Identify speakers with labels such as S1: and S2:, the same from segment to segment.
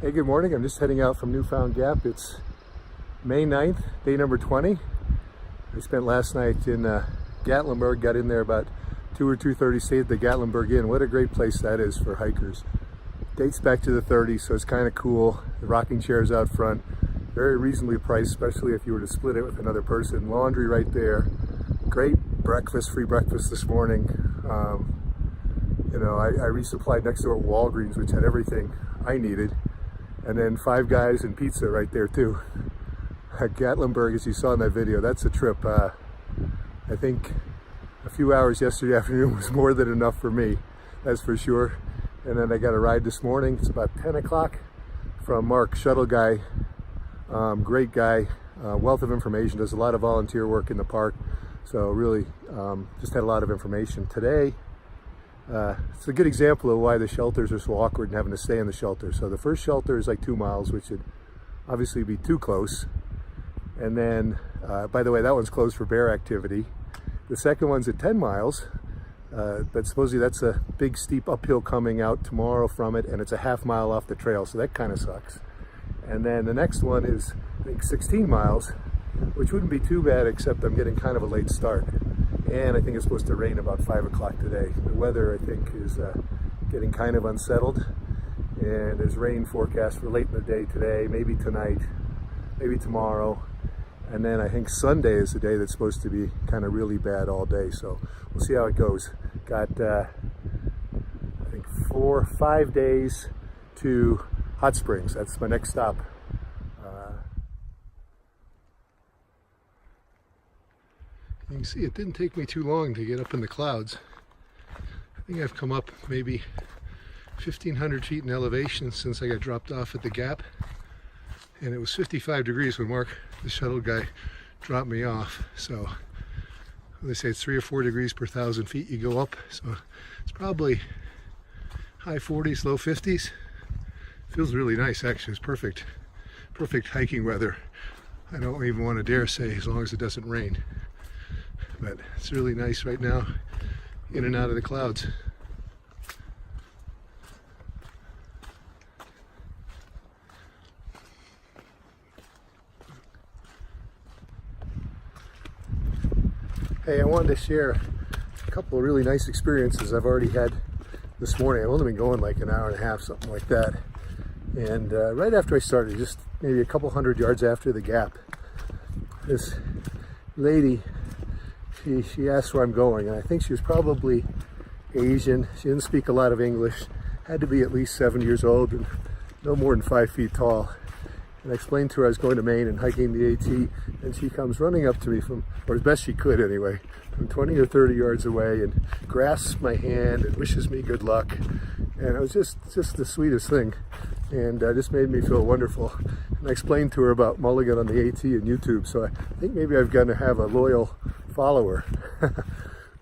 S1: Hey, good morning. I'm just heading out from Newfound Gap. It's May 9th, day number 20. I spent last night in Gatlinburg, got in there about 2 or 2:30, stayed at the Gatlinburg Inn. What a great place that is for hikers. Dates back to the 30s, so it's kind of cool. The rocking chairs out front, very reasonably priced, especially if you were to split it with another person. Laundry right there. Great breakfast, free breakfast this morning. I resupplied next door at Walgreens, which had everything I needed. And then Five Guys and pizza right there too. At Gatlinburg, as you saw in that video, that's a trip. I think a few hours yesterday afternoon was more than enough for me, that's for sure. And then I got a ride this morning. It's about 10 o'clock from Mark, shuttle guy, great guy, wealth of information, does a lot of volunteer work in the park. So really just had a lot of information today. It's a good example of why the shelters are so awkward and having to stay in the shelter. So the first shelter is like 2 miles, which would obviously be too close. And then, by the way, that one's closed for bear activity. The second one's at 10 miles, but supposedly that's a big steep uphill coming out tomorrow from it, and it's a half mile off the trail, so that kind of sucks. And then the next one is, I think, 16 miles, which wouldn't be too bad, except I'm getting kind of a late start. And I think it's supposed to rain about 5 o'clock today. The weather, I think, is getting kind of unsettled. And there's rain forecast for late in the day today, maybe tonight, maybe tomorrow. And then I think Sunday is the day that's supposed to be kind of really bad all day. So we'll see how it goes. Got, I think, 4 or 5 days to Hot Springs. That's my next stop. You can see it didn't take me too long to get up in the clouds. I think I've come up maybe 1,500 feet in elevation since I got dropped off at the Gap. And it was 55 degrees when Mark, the shuttle guy, dropped me off. So they say it's 3 or 4 degrees per 1,000 feet you go up. So it's probably high 40s, low 50s. Feels really nice, actually. It's perfect hiking weather. I don't even want to dare say as long as it doesn't rain. But it's really nice right now, in and out of the clouds. Hey, I wanted to share a couple of really nice experiences I've already had this morning. I've only been going like an hour and a half, something like that. And right after I started, just maybe a couple hundred yards after the Gap, this lady, she asked where I'm going, and I think she was probably Asian. She didn't speak a lot of English, had to be at least 7 years old and no more than 5 feet tall. And I explained to her I was going to Maine and hiking the AT, and she comes running up to me from, or as best she could anyway, from 20 or 30 yards away and grasps my hand and wishes me good luck. And it was just the sweetest thing, and just made me feel wonderful. And I explained to her about mulligan on the AT and YouTube, so I think maybe I've got to have a loyal follower.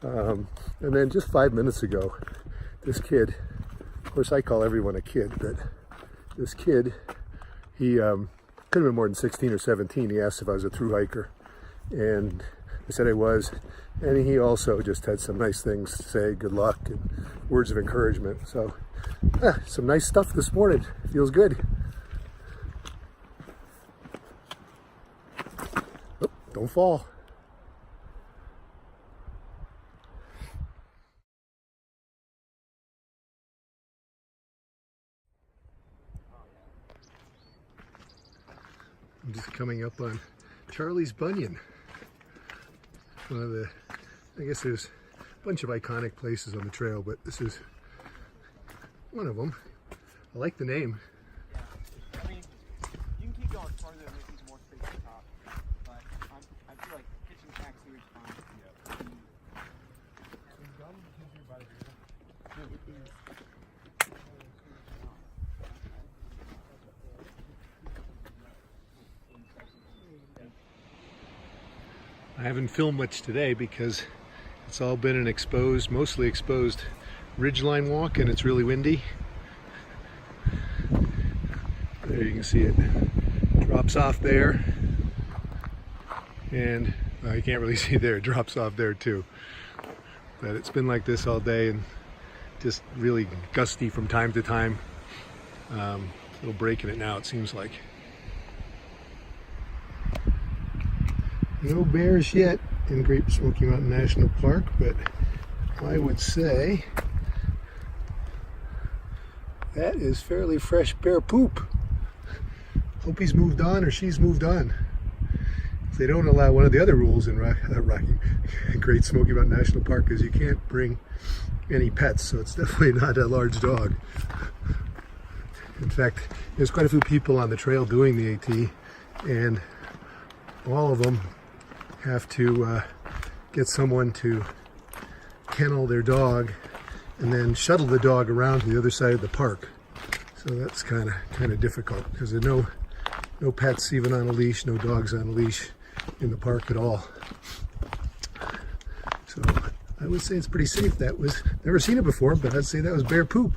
S1: And then just 5 minutes ago, this kid, of course I call everyone a kid, but this kid, he could have been more than 16 or 17. He asked if I was a thru hiker, and I said I was, and he also just had some nice things to say, good luck and words of encouragement. So some nice stuff this morning. Feels good. Oh, don't fall. I'm just coming up on Charlie's Bunyan. One of the, I guess there's a bunch of iconic places on the trail, but this is one of them. I like the name.
S2: Yeah. I mean, you can keep going farther and make more space at the top, but I feel like kitchen tax here is fine. Yeah.
S1: I haven't filmed much today because it's all been an exposed, mostly exposed ridgeline walk, and it's really windy. There you can see it drops off there, and you can't really see there, it drops off there too. But it's been like this all day and just really gusty from time to time. a little break in it now, it seems like. No bears yet in Great Smoky Mountain National Park, but I would say that is fairly fresh bear poop. Hope he's moved on or she's moved on. They don't allow, one of the other rules in Great Smoky Mountain National Park is you can't bring any pets, so it's definitely not a large dog. In fact, there's quite a few people on the trail doing the AT, and all of them have to get someone to kennel their dog and then shuttle the dog around to the other side of the park. So that's kind of difficult because there are no pets even on a leash, no dogs on a leash in the park at all. So I would say it's pretty safe. That was, never seen it before, but I'd say that was bear poop.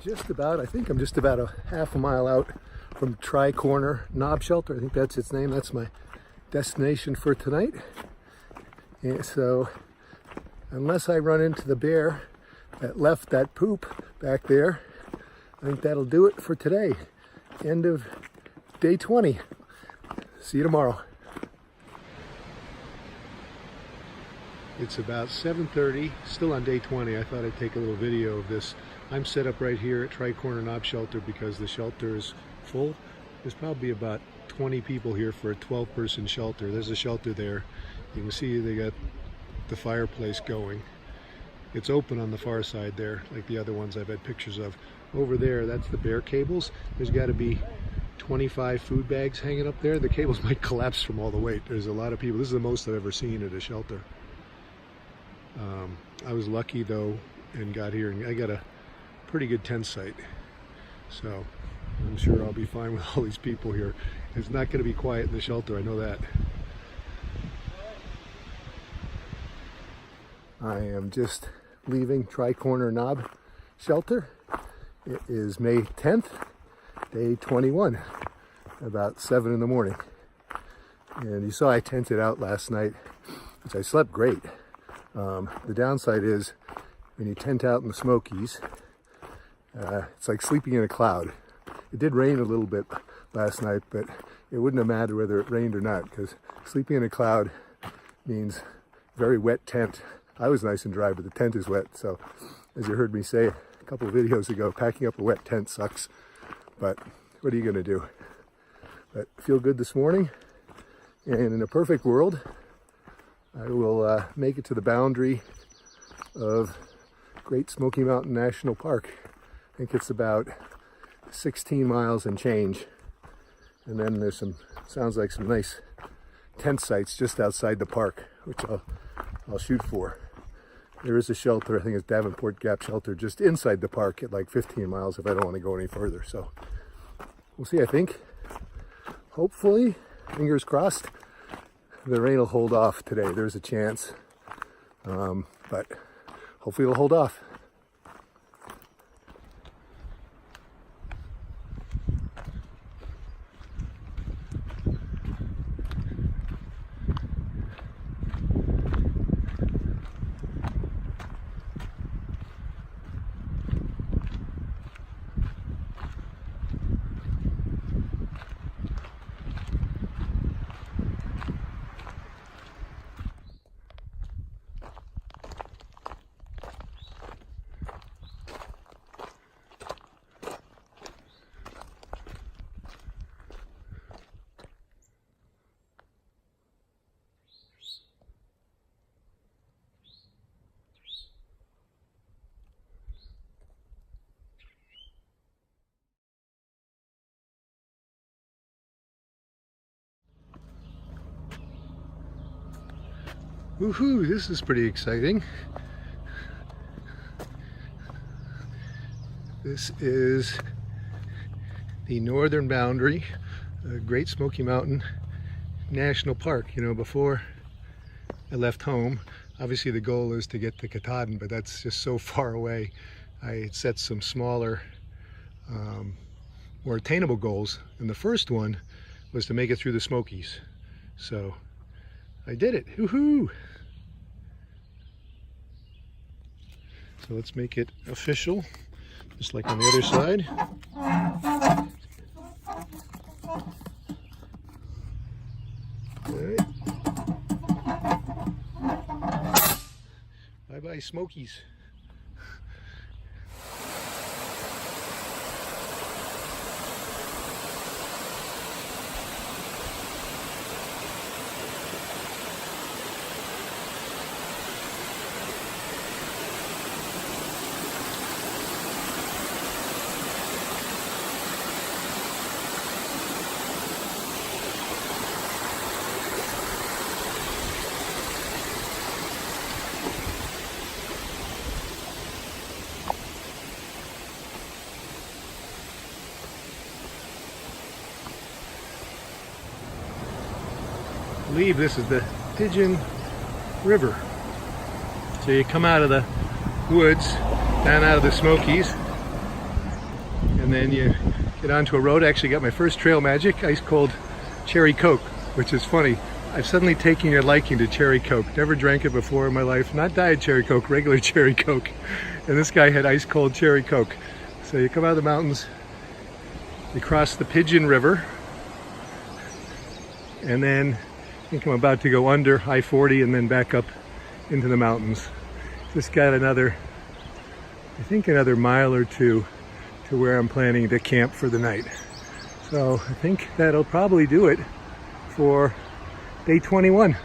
S1: I think I'm just about a half a mile out from Tri-Corner Knob Shelter. I think that's its name. That's my destination for tonight. And so unless I run into the bear that left that poop back there, I think that'll do it for today. End of day 20. See you tomorrow. It's about 7:30, still on day 20. I thought I'd take a little video of this. I'm set up right here at Tri-Corner Knob Shelter because the shelter is full. There's probably about 20 people here for a 12-person shelter. There's a shelter there. You can see they got the fireplace going. It's open on the far side there, like the other ones I've had pictures of. Over there, that's the bear cables. There's got to be 25 food bags hanging up there. The cables might collapse from all the weight. There's a lot of people. This is the most I've ever seen at a shelter. I was lucky though and got here, and I got a pretty good tent site. So I'm sure I'll be fine with all these people here. It's not going to be quiet in the shelter, I know that. I am just leaving Tri-Corner Knob Shelter. It is May 10th, day 21, about 7 in the morning. And you saw I tented out last night, which I slept great. The downside is when you tent out in the Smokies, it's like sleeping in a cloud. It did rain a little bit last night, but it wouldn't have mattered whether it rained or not, because sleeping in a cloud means very wet tent. I was nice and dry, but the tent is wet. So as you heard me say a couple of videos ago, packing up a wet tent sucks, but what are you going to do? But I feel good this morning, and in a perfect world, I will make it to the boundary of Great Smoky Mountain National Park. I think it's about 16 miles and change. And then there's some, sounds like some nice tent sites just outside the park, which I'll shoot for. There is a shelter, I think it's Newfound Gap shelter, just inside the park at like 15 miles if I don't want to go any further. So we'll see, I think. Hopefully, fingers crossed, the rain will hold off today. There's a chance, but hopefully it'll hold off. Woohoo, this is pretty exciting. This is the northern boundary of Great Smoky Mountain National Park. You know, before I left home, obviously the goal is to get to Katahdin, but that's just so far away. I set some smaller, more attainable goals, and the first one was to make it through the Smokies. So I did it, woohoo! So let's make it official. just like on the other side. All right. Bye-bye, Smokies. I believe this is the Pigeon River. So you come out of the woods, down out of the Smokies, and then you get onto a road. I actually got my first trail magic, ice cold cherry Coke, which is funny. I've suddenly taken a liking to cherry Coke. Never drank it before in my life. Not diet cherry Coke, regular cherry Coke. And this guy had ice cold cherry Coke. So you come out of the mountains, you cross the Pigeon River, and then I think I'm about to go under I-40 and then back up into the mountains. Just got another, I think another mile or two to where I'm planning to camp for the night. So I think that'll probably do it for day 21.